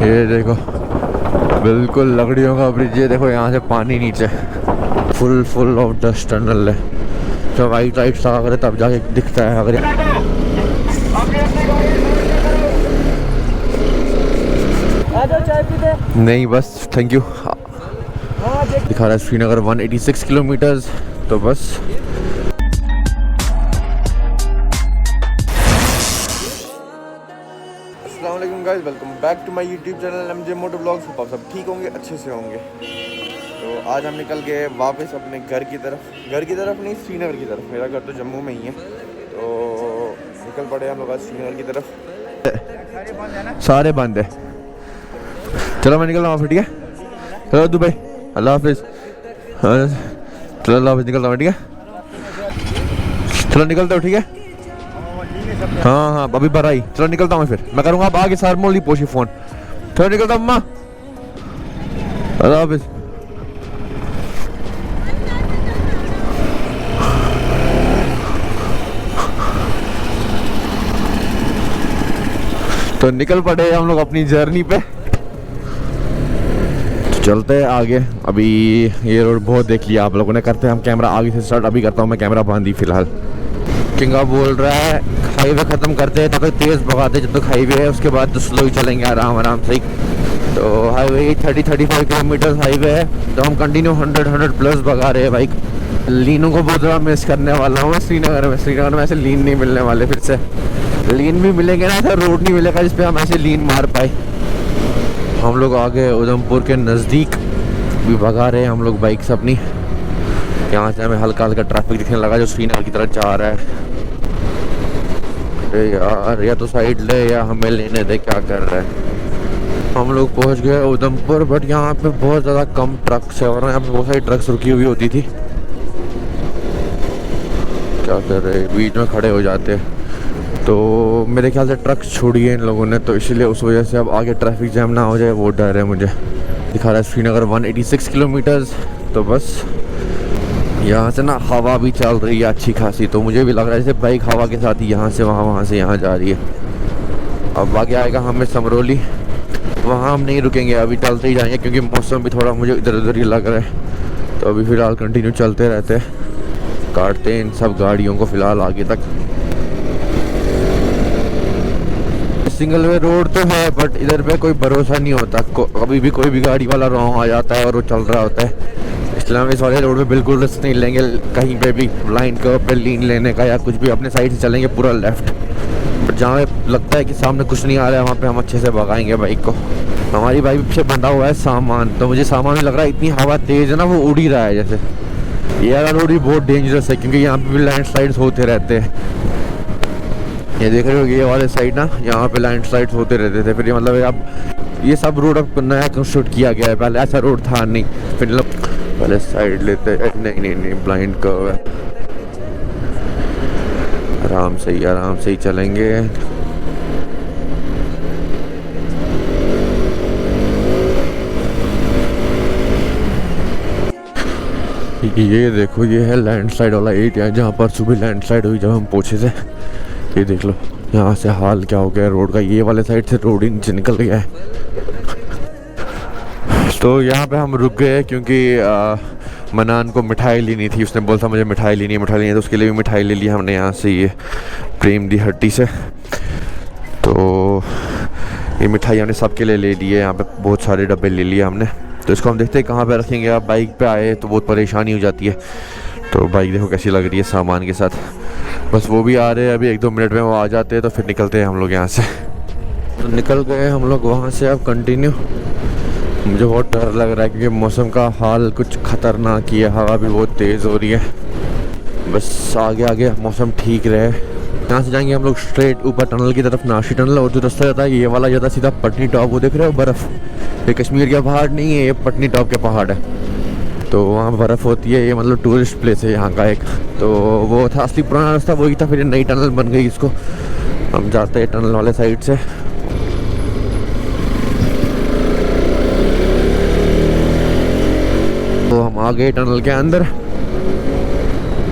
ये देखो बिल्कुल लकड़ियों का ब्रिज। ये देखो यहाँ से पानी नीचे फुल ऑफ डस्ट टनल है। तो वाइट लाइट लगा करे तब जाके दिखता है। अगर नहीं बस थैंक यू। दिखा रहा है श्रीनगर 186 किलोमीटर्स। तो बस अस्सलाम वालेकुम guys, welcome back to my YouTube channel MJ moto blogs. आप सब ठीक होंगे, अच्छे से होंगे। तो आज हम निकल गए वापस अपने घर की तरफ नहीं, श्रीनगर की तरफ। मेरा घर तो जम्मू में ही है, तो निकल पड़े हम लोग आज श्रीनगर की तरफ। सारे बंद है। चलो मैं निकल रहा हूँ फिर, ठीक है? चलो दुबई, अल्लाह हाफिज़। चलो अल्लाह हाफिज़, निकलता हूँ, ठीक है? चलो निकलते हो, ठीक है? हाँ अभी भरा ही। चलो निकलता हूँ फिर, मैं करूँगा अब आगे सार मोली पोशी फ़ोन। चलो निकलता हूँ अम्मा, अल्लाह हाफिज़। तो निकल पड़े हम लोग अपनी जर्नी पे। चलते हैं आगे। अभी ये रोड बहुत देख लिया आप लोगों ने। करते हैं हम कैमरा आगे से स्टार्ट। अभी करता हूँ मैं कैमरा बांधी फिलहाल। किंगा बोल रहा है हाईवे ख़त्म करते हैं तब तक तेज़ भगाते जब तक हाईवे है, उसके बाद तो स्लो ही चलेंगे आराम से ही। तो हाईवे 30-35 किलोमीटर हाईवे है, तो हम कंटिन्यू 100 प्लस भगा रहे हैं बाइक। लीनों को बहुत ज़्यादा मिस करने वाला हूँ श्रीनगर में ऐसे लीन नहीं मिलने वाले फिर से। लीन भी मिलेंगे ना, ऐसा रोड नहीं मिलेगा जिस पर हम ऐसे लीन मार पाए। हम लोग आगे उधमपुर के नज़दीक भी भगा रहे हैं हम लोग बाइक से अपनी। यहाँ से हमें हल्का ट्रैफिक दिखने लगा जो श्रीनगर की तरफ जा रहा है। अरे यार, या तो साइड ले या हमें लेने दे, क्या कर रहा है। हम लोग पहुँच गए उधमपुर, बट यहाँ पे बहुत ज़्यादा कम ट्रक्स है, और यहाँ पे बहुत सारी ट्रक्स रुकी हुई होती थी। क्या कर रहे, बीच में खड़े हो जाते। तो मेरे ख्याल से ट्रक छोड़ी है इन लोगों ने, तो इसलिए उस वजह से अब आगे ट्रैफिक जैम ना हो जाए, वो डर है मुझे। दिखा रहा है श्रीनगर 186 किलोमीटर्स। तो बस यहाँ से ना हवा भी चल रही है अच्छी खासी, तो मुझे भी लग रहा है जैसे बाइक हवा के साथ ही यहाँ से वहाँ से यहाँ जा रही है। अब आगे आएगा हमें समरोली, वहाँ हम नहीं रुकेंगे, अभी चलते ही जाएंगे क्योंकि मौसम भी थोड़ा मुझे इधर उधर ही लग रहा है। तो अभी फ़िलहाल कंटिन्यू चलते रहते हैं, काटते हैं इन सब गाड़ियों को फ़िलहाल आगे तक। सिंगल वे रोड तो है, बट इधर पे कोई भरोसा नहीं होता, कभी भी कोई भी गाड़ी वाला रॉन्ग आ जाता है और वो चल रहा होता है। इसलिए हम इस वाले रोड पे बिल्कुल रिस्क नहीं लेंगे कहीं पे भी लाइन कर्व पे लीन लेने का या कुछ भी। अपने साइड से चलेंगे पूरा लेफ्ट, बट जहाँ लगता है कि सामने कुछ नहीं आ रहा है वहाँ पे हम अच्छे से भगाएंगे बाइक को। हमारी बाइक पीछे बंधा हुआ है सामान, तो मुझे सामान में लग रहा है इतनी हवा तेज़ है ना, वो उड़ ही रहा है जैसे। ये वाला रोड भी बहुत डेंजरस है क्योंकि यहाँ पे भी लैंडस्लाइड्स होते रहते हैं। ये देख रहे हो ये वाले साइड ना, यहाँ पे लैंडस्लाइड्स होते रहते थे। फिर ये मतलब अब ये सब रोड अब नया कंस्ट्रक्ट किया गया है, पहले ऐसा रोड था नहीं। फिर मतलब पहले साइड लेते, नहीं ब्लाइंड कर्व है। आराम से ही चलेंगे। ये देखो ये है लैंडस्लाइड वाला एरिया जहाँ पर सुबह लैंडस्लाइड हुई जब हम पहुँचे थे। ये देख लो यहाँ से हाल क्या हो गया रोड का। ये वाले साइड से रोड ही नीचे निकल गया है। तो यहाँ पे हम रुक गए क्योंकि मनान को मिठाई लेनी थी। उसने बोला था मुझे मिठाई लेनी है, तो उसके लिए भी मिठाई ले ली हमने यहाँ से, ये प्रेम दी हट्टी से। तो ये मिठाई हमने सबके लिए ले ली है। यहाँ पे बहुत सारे डब्बे ले लिए हमने। तो इसको हम देखते हैं कहाँ पे रखेंगे। आप बाइक पे आए तो बहुत परेशानी हो जाती है। तो बाइक देखो कैसी लग रही है सामान के साथ। बस वो भी आ रहे हैं, अभी 1-2 मिनट में वो आ जाते हैं, तो फिर निकलते हैं हम लोग यहाँ से। तो निकल गए हम लोग वहाँ से अब कंटिन्यू। मुझे बहुत डर लग रहा है क्योंकि मौसम का हाल कुछ ख़तरनाक ही है, हवा भी बहुत तेज़ हो रही है। बस आगे मौसम ठीक रहे। यहाँ से जाएंगे हम लोग स्ट्रेट ऊपर टनल की तरफ, नाशी टनल। और जो रास्ता जाता है ये वाला जाता है सीधा पटनी टॉप। वो देख रहे हो बर्फ़, ये कश्मीर के पहाड़ नहीं है, ये पटनी टॉप के पहाड़ है। तो वहाँ बर्फ़ होती है, ये मतलब टूरिस्ट प्लेस है यहाँ का एक। तो वो था असली पुराना रास्ता, वही था। फिर नई टनल बन गई, इसको हम जाते हैं टनल वाले साइड से। तो हम आ गए टनल के अंदर।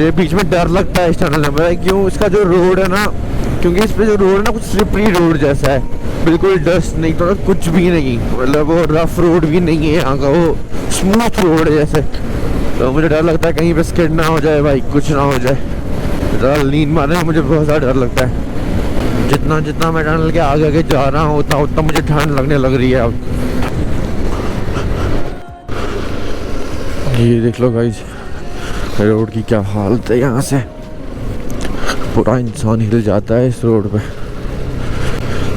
ये बीच में डर लगता है इस टनल में, क्यों? इसका जो रोड है ना, क्योंकि इस पे जो रोड है ना कुछ स्लिपरी रोड जैसा है। बिल्कुल डस्ट नहीं, थोड़ा कुछ भी नहीं, मतलब वो रफ रोड भी नहीं है यहाँ का, वो स्मूथ रोड है जैसे। तो मुझे डर लगता है कहीं पे स्किड ना हो जाए भाई, कुछ ना हो जाए। ज़रा लीन मारने में मुझे बहुत ज़्यादा डर लगता है। जितना जितना मैं टनल के आगे आगे जा रहा हूँ उतना उतना मुझे ठंड लगने लग रही है अब। ये देख लो गाइस, रोड की क्या हालत है। यहाँ से पूरा इंसान हिल जाता है इस रोड पे।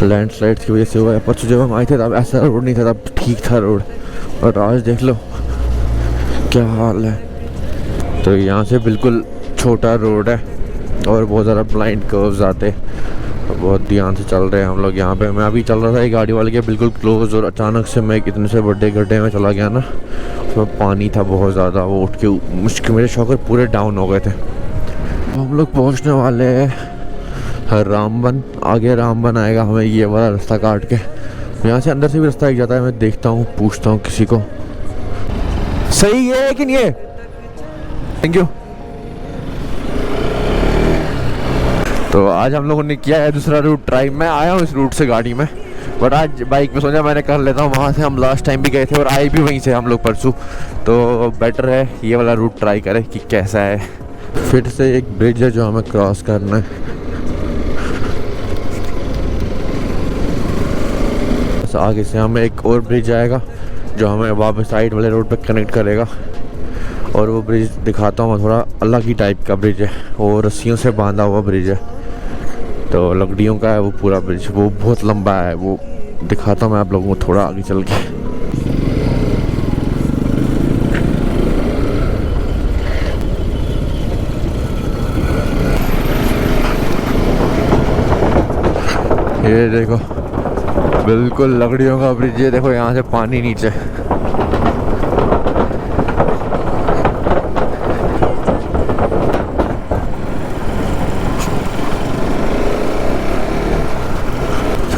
लैंडस्लाइड्स की वजह से हुआ है। परसों जब हम आए थे तब ऐसा रोड नहीं था, तब ठीक था रोड, और आज देख लो क्या हाल है। तो यहाँ से बिल्कुल छोटा रोड है और बहुत ज़्यादा ब्लाइंड कर्व्स आते, बहुत ध्यान से चल रहे हैं हम लोग यहाँ पे। मैं अभी चल रहा था एक गाड़ी वाले के बिल्कुल क्लोज, और अचानक से मैं इतने से बड़े गड्ढे में चला गया ना, उसमें पानी था बहुत ज़्यादा। वो उठ के मुश्किल, मेरे शॉकर पूरे डाउन हो गए थे। हम लोग पहुँचने वाले हैं रामबन। आगे रामबन आएगा हमें ये वाला रास्ता काट के। यहाँ से अंदर से भी रास्ता एक जाता है, मैं देखता हूँ, पूछता हूँ किसी को। सही है कि नहीं है? Thank you. तो आज हम लोगों ने किया है दूसरा रूट ट्राई। मैं आया हूँ इस रूट से गाड़ी में, बट आज बाइक में सोचा मैंने कर लेता हूँ। वहाँ से हम लास्ट टाइम भी गए थे और आए भी वहीं से हम लोग परसों, तो बेटर है ये वाला रूट ट्राई करें कि कैसा है। फिर से एक ब्रिज है जो हमें क्रॉस करना है। आगे से हमें एक और ब्रिज आएगा जो हमें वापस साइड वाले रोड पे कनेक्ट करेगा, और वो ब्रिज दिखाता हूँ मैं, थोड़ा अलग ही टाइप का ब्रिज है। वो रस्सियों से बांधा हुआ ब्रिज है, तो लकड़ियों का है वो पूरा ब्रिज, वो बहुत लंबा है। वो दिखाता हूँ मैं आप लोगों को थोड़ा आगे चल के। ये देखो बिल्कुल लकड़ियों का ब्रिज है। देखो यहाँ से पानी नीचे,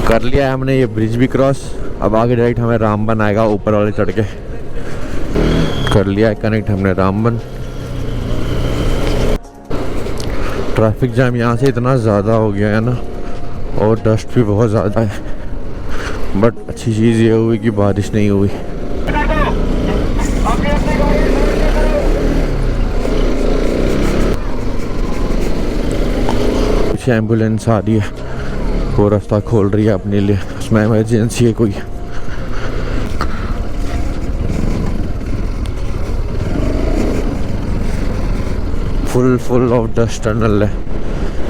कर लिया है हमने ये ब्रिज भी क्रॉस। अब आगे डायरेक्ट हमें रामबन आएगा, ऊपर वाले चढ़ के। कर लिया है कनेक्ट हमने रामबन। ट्रैफिक जाम यहाँ से इतना ज़्यादा हो गया है ना, और डस्ट भी बहुत ज़्यादा है, बट अच्छी चीज़ ये हुई कि बारिश नहीं हुई। कुछ एम्बुलेंस आ रही है, वो रास्ता खोल रही है अपने लिए, उसमें इमरजेंसी है कोई। फुल ऑफ डस्ट टनल है।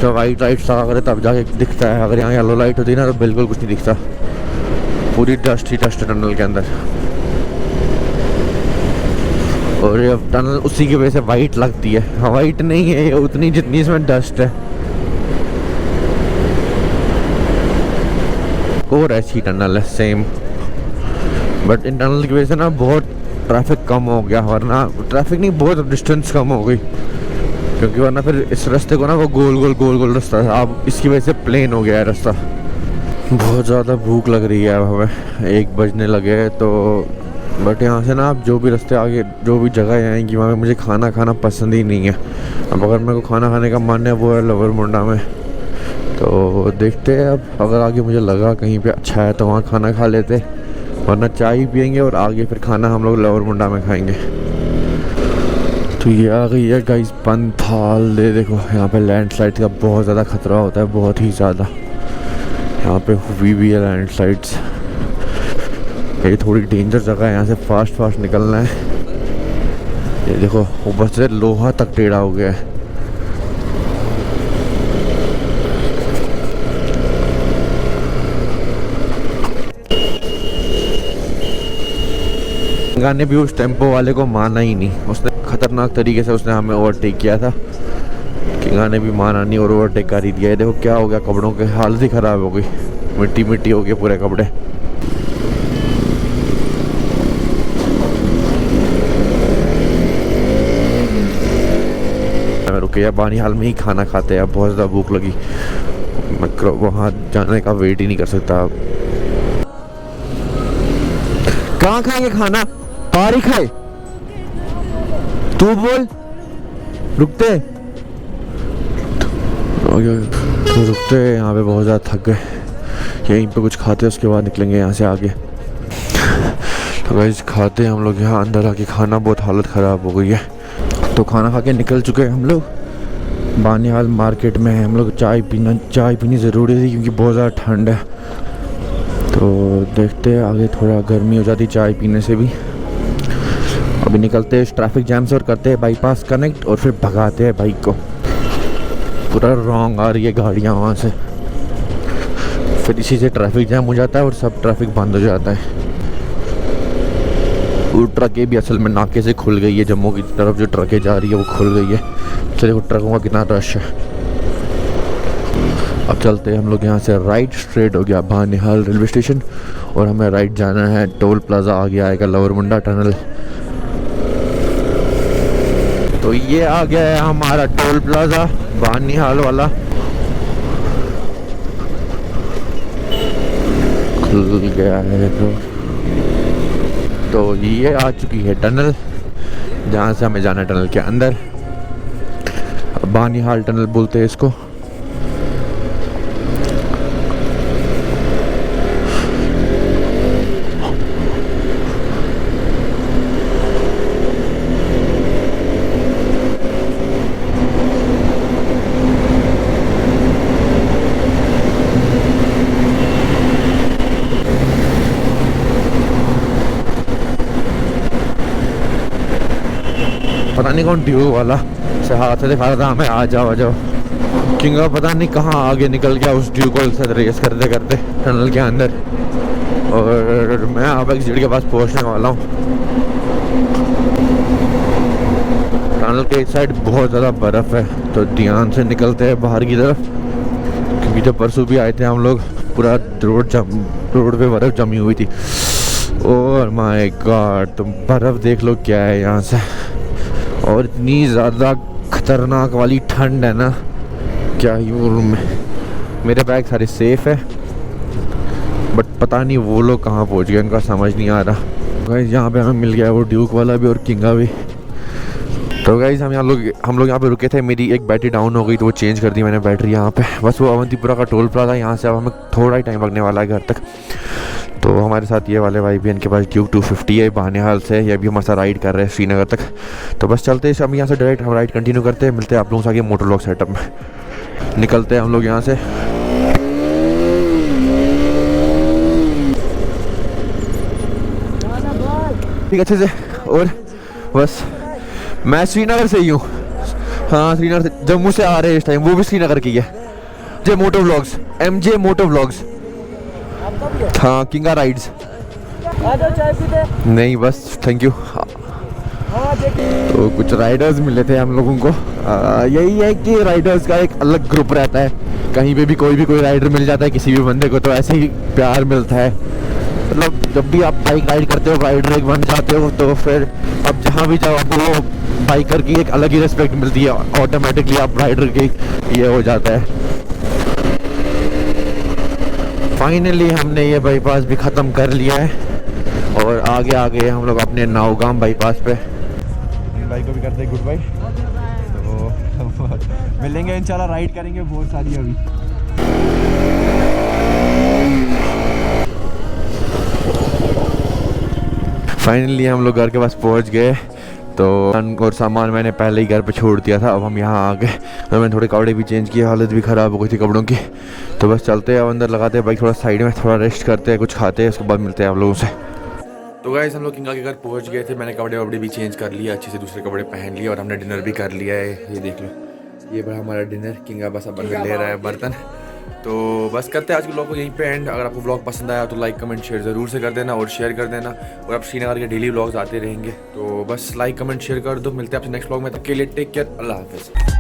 जब वाइट लाइट लगा करे तब जाके दिखता है, अगर यहाँ येलो लाइट होती है ना तो बिल्कुल कुछ नहीं दिखता। पूरी डस्ट ही डस्ट टनल के अंदर, और ये टनल उसी की वजह से वाइट लगती है। वाइट नहीं है ये उतनी जितनी इसमें डस्ट है। और ऐसी टनल है सेम, बट इन टनल की वजह से ना बहुत ट्रैफिक कम हो गया, वरना ट्रैफिक नहीं, बहुत डिस्टेंस कम हो गई, क्योंकि वरना फिर इस रास्ते को ना वो गोल गोल रास्ता था, अब इसकी वजह से प्लेन हो गया है रास्ता। बहुत ज़्यादा भूख लग रही है अब हमें, 1 बजने लगे हैं। तो बट यहाँ से ना आप जो भी रास्ते आगे जो भी जगह आएंगी वहाँ पे मुझे खाना खाना पसंद ही नहीं है। अब अगर मेरे को खाना खाने का मन है वो है लोअर मुंडा में, तो देखते हैं अब अगर आगे मुझे लगा कहीं पे अच्छा है तो वहाँ खाना खा लेते, वरना चाय पियेंगे और आगे फिर खाना हम लोग लोअर मुंडा में खाएंगे। तो ये आ गई है गाइस पंथाल। दे देखो यहाँ पे लैंडस्लाइड का बहुत ज़्यादा खतरा होता है, बहुत ही ज़्यादा। यहाँ पे हुई भी है लैंडस्लाइड्स। ये थोड़ी डेंजर जगह है, यहाँ से फास्ट निकलना है। ये देखो ऊपर से लोहा तक टेढ़ा हो गया है। गाने भी उस टेम्पो वाले को माना ही नहीं, उसने खतरनाक तरीके से उसने हमें ओवरटेक किया था कि गाने भी माना नहीं और ओवरटेक कर ही दिया। देखो क्या हो गया, कपड़ों की हालत ही ख़राब हो गई, मिट्टी हो गए पूरे कपड़े। रुके या बानी हाल में ही खाना खाते हैं, बहुत ज़्यादा भूख लगी, मैं वहाँ जाने का वेट ही नहीं कर सकता। अब कहाँ खाएंगे खाना, बाहर ही खाए, तू बोल। रुकते तो रुकते यहाँ पे बहुत ज़्यादा थक गए। यहीं पे कुछ खाते हैं, उसके बाद निकलेंगे यहाँ से आगे। तो गाइस खाते हैं हम लोग यहाँ अंदर आके, खाना बहुत हालत ख़राब हो गई है। तो खाना खा के निकल चुके हैं हम लोग। बानिहाल मार्केट में हम लोग चाय पीनी ज़रूरी थी क्योंकि बहुत ज़्यादा ठंड है। तो देखते हैं आगे, थोड़ा गर्मी हो जाती चाय पीने से भी। अभी निकलते हैं ट्रैफिक जैम से और करते हैं बाईपास कनेक्ट और फिर भगाते हैं बाइक को। पूरा रॉन्ग आ रही है गाड़ियाँ वहाँ से, फिर इसी से ट्रैफिक जैम हो जाता है और सब ट्रैफिक बंद हो जाता है। वो ट्रकें भी असल में नाके से खुल गई है, जम्मू की तरफ जो ट्रकें जा रही है वो खुल गई है। चलिए वो ट्रकों का कितना रश है। अब चलते हैं हम लोग यहाँ से राइट, स्ट्रेट हो गया बानिहाल रेलवे स्टेशन और हमें राइट जाना है टोल प्लाजा आ गया आएगा लोअर मुंडा टनल। तो ये आ गया है हमारा टोल प्लाजा बानिहाल वाला, खुल गया है। तो ये आ चुकी है टनल जहाँ से हमें जाना है टनल के अंदर। बानिहाल टनल बोलते हैं इसको। पता नहीं कौन ड्यू वाला से हाथ से दिखा रहा था हमें आ जाओ किंगा पता नहीं कहाँ आगे निकल गया उस ड्यू को से रेस करते करते टनल के अंदर। और मैं अब एग्जिट के पास पहुँचने वाला हूँ। टनल के इस साइड बहुत ज़्यादा बर्फ़ है तो ध्यान से निकलते हैं बाहर की तरफ, क्योंकि जब परसों भी आए थे हम लोग पूरा रोड पे बर्फ़ जमी हुई थी। और माय गॉड, तुम बर्फ़ देख लो क्या है यहाँ से। और इतनी ज़्यादा ख़तरनाक वाली ठंड है ना, क्या ही बोलूँ मैं। मेरे बैग सारे सेफ़ है बट पता नहीं वो लोग कहाँ पहुँच गए, उनका समझ नहीं आ रहा। गाइस यहाँ पे हमें मिल गया वो ड्यूक वाला भी और किंगा भी। तो गाइस हम लोग यहाँ पे रुके थे, मेरी एक बैटरी डाउन हो गई तो वो चेंज कर दी मैंने बैटरी यहाँ पे। बस वो अवंतीपुरा का टोल प्लाजा, यहाँ से अब हमें थोड़ा ही टाइम लगने वाला है घर तक। तो हमारे साथ ये वाले भाई भी, इनके पास ड्यूक 250 है बानिहाल से, ये भी हमारे साथ राइड कर रहे हैं श्रीनगर तक। तो बस चलते हैं हम यहाँ से डायरेक्ट, हम राइड कंटिन्यू करते हैं। मिलते हैं आप लोगों से आगे मोटर व्लॉग सेटअप में। निकलते हैं हम लोग यहाँ से। ठीक अच्छे से। और बस मैं श्रीनगर से ही हूँ। हाँ श्रीनगर से, जम्मू से आ रहे हैं इस टाइम, वो भी श्रीनगर की है। जे मोटो व्लॉग्स, MJ मोटो व्लॉग्स। हाँ किंगा राइड्स। नहीं बस थैंक यू। तो कुछ राइडर्स मिले थे हम लोगों को। यही है कि राइडर्स का एक अलग ग्रुप रहता है, कहीं पे भी कोई राइडर मिल जाता है किसी भी बंदे को, तो ऐसे ही प्यार मिलता है। मतलब जब भी आप बाइक राइड करते हो, राइडर एक बन जाते हो, तो फिर अब जहाँ भी जाओ आपको बाइकर की एक अलग ही रिस्पेक्ट मिलती है, ऑटोमेटिकली आप राइडर की ये हो जाता है। फाइनली हमने ये बाईपास भी ख़त्म कर लिया है और आगे हम लोग अपने नावगाम बाईपास पे। भाई को भी करते हैं गुड बाय। तो मिलेंगे इंशाल्लाह, राइड करेंगे बहुत सारी अभी। फाइनली हम लोग घर के पास पहुंच गए। तो और सामान मैंने पहले ही घर पे छोड़ दिया था, अब हम यहाँ आ गए। तो मैंने थोड़े कपड़े भी चेंज किए, हालत भी ख़राब हो गई थी कपड़ों की। तो बस चलते हैं, अब अंदर लगाते हैं बाइक, थोड़ा साइड में, थोड़ा रेस्ट करते हैं, कुछ खाते हैं, उसके बाद मिलते हैं आप लोगों से। तो गाइस हम लोग किंगा के घर पहुँच गए थे। मैंने कपड़े भी चेंज कर लिए, अच्छे से दूसरे कपड़े पहन लिए और हमने डिनर भी कर लिया है। ये देख लो, ये बड़ा हमारा डिनर। किंगा बस अब ले रहा है बर्तन। तो बस करते हैं आज के व्लॉग को यहीं पे एंड। अगर आपको व्लॉग पसंद आया तो लाइक कमेंट शेयर ज़रूर से कर देना और शेयर कर देना। और अब श्रीनगर के डेली व्लॉग्स आते रहेंगे, तो बस लाइक कमेंट शेयर कर दो। मिलते हैं आपसे नेक्स्ट व्लॉग में, तब के लिए टेक केयर, अल्लाह हाफ़िज़।